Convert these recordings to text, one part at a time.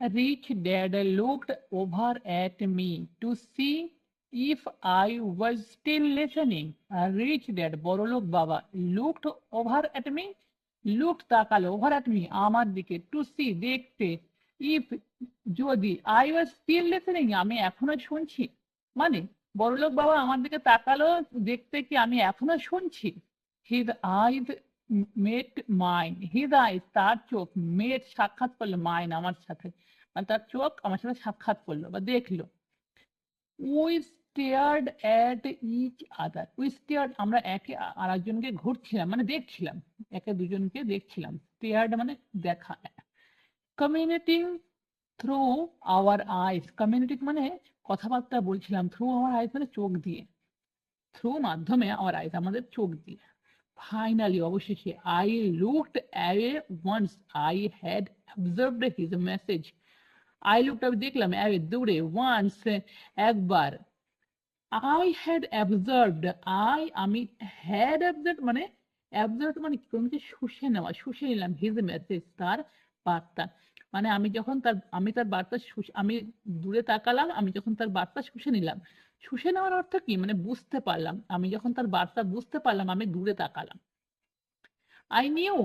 Rich dad looked over at me to see if I was still listening. Rich dad, বড়লোক বাবা, looked over at me, looked তাকালো, over at me, আমার দিকে, to see, দেখতে, if, যদি, I was still listening, আমি এখনো শুনছি। মানে বড়লোক বাবা আমার দিকে তাকালো দেখতে কি আমি এখনো শুনছি। His eyes met mine. His eyes, তার চোখ, met, সাক্ষাৎ করলো, mine, আমার সাথে, মানে তার চোখ আমার সাথে সাক্ষাৎ করলো বা দেখলো। We stared at each other. We stared, আমরা একে আরেকজনকে ঘুরছিলাম, মানে দেখছিলাম, একে দুজনকে দেখছিলাম। Stared মানে দেখা। Communicating through our eyes. Communicating মানে কথাবার্তা বলছিলাম, through our eyes মানে চোখ দিয়ে, through মাধ্যমে our eyes আমাদের চোখ দিয়ে। Finally, অবশেষে, I looked away once I had observed his message. I looked away, দেখলাম, away, দূরে, once, একবার। I had observed, আমি had observed মানে observed মানে কোনো কিছু শুষে নেওয়া, শুষে নিলাম, his message, তার বার্তা। মানে আমি যখন আমি তার বার্তা আমি দূরে তাকালাম, আমি যখন তার বার্তা শুষে নিলাম। শুষে নেওয়ার অর্থ কি, মানে বুঝতে পারলাম, আমি যখন তার বার্তা বুঝতে পারলাম আমি দূরে তাকালাম। I knew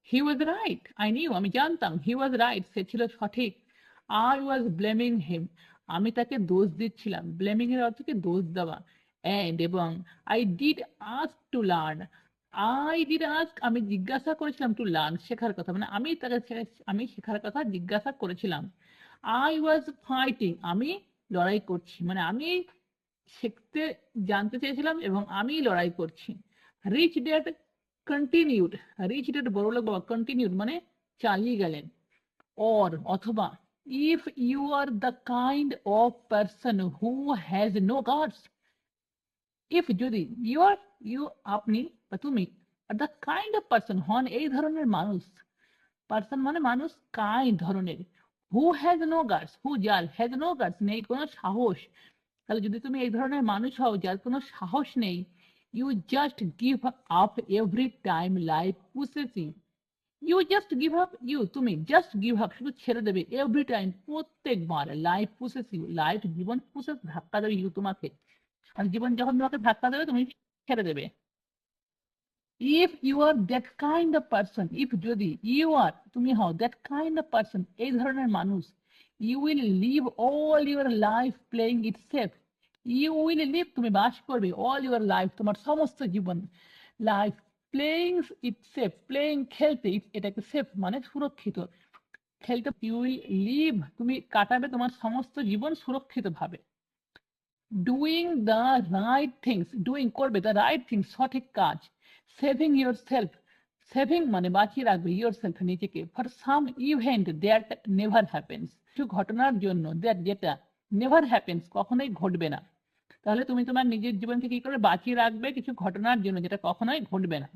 he was right. I knew, আমি জানতাম, he was right, সে ছিল সঠিক। I was blaming him, আমি তাকে দোষ দিচ্ছিলাম। Blaming এর অর্থ কি, দোষ দেওয়া। And, এবং, I did ask to learn. I did ask, আমি জিজ্ঞাসা করেছিলাম, to learn, শেখার কথা, মানে আমি তাকে আমি শেখার কথা জিজ্ঞাসা করেছিলাম। I was fighting, আমি লড়াই করছি, মানে আমি শিখতে জানতে চেয়েছিলাম এবং আমি লড়াই করছি। Rich dad continued, rich dad বড়লোক বাবা, continued মানে চালিয়ে গেলেন। Or, অথবা, if you are the kind of person who has no guts. If, যদি, you আপনি বা তুমি are the kind of person, হন এই ধরনের মানুষ, person মানে মানুষ, kind ধরনের, who has no guts, who যার, has no guts নেই কোনো সাহস। তাহলে যদি তুমি এই ধরনের মানুষ হও যার কোনো সাহস নেই, you just give up every time life pushes you. You just give up, তুমি just give up, শুধু ছেড়ে দেবে, every time, প্রত্যেকবার, life pushes you, life, Jibon pushes, ধাক্কা দেবে you, তোমাকে, আর জীবন যখন তোমাকে ধাক্কা দেবে তুমি ছেড়ে দেবে। If you are that kind of person, if, যদি, you are, তুমি হও, that kind of person, এই ধরনের মানুষ, you will live all your life playing it safe. You will live, তুমি বাস করবে, all your life, তোমার সমস্ত জীবন, life playing it safe, playing, খেলতে, এটাকে safe মানে সুরক্ষিত, খেলতে, you will live, তুমি কাটাবে তোমার সমস্ত জীবন সুরক্ষিত ভাবে। Doing the right things, doing, করবে, the right things, সঠিক কাজ। Saving yourself, saving মানে বাঁচিয়ে রাখবে, yourself, নিজেকে, for some event that never happens, কিছু ঘটনার জন্য, that, যেটা, never happens, কখনোই ঘটবে না। তাহলে তুমি তোমার নিজের জীবনকে কি করে বাঁচিয়ে রাখবে, কিছু ঘটনার জন্য যেটা কখনোই ঘটবে না।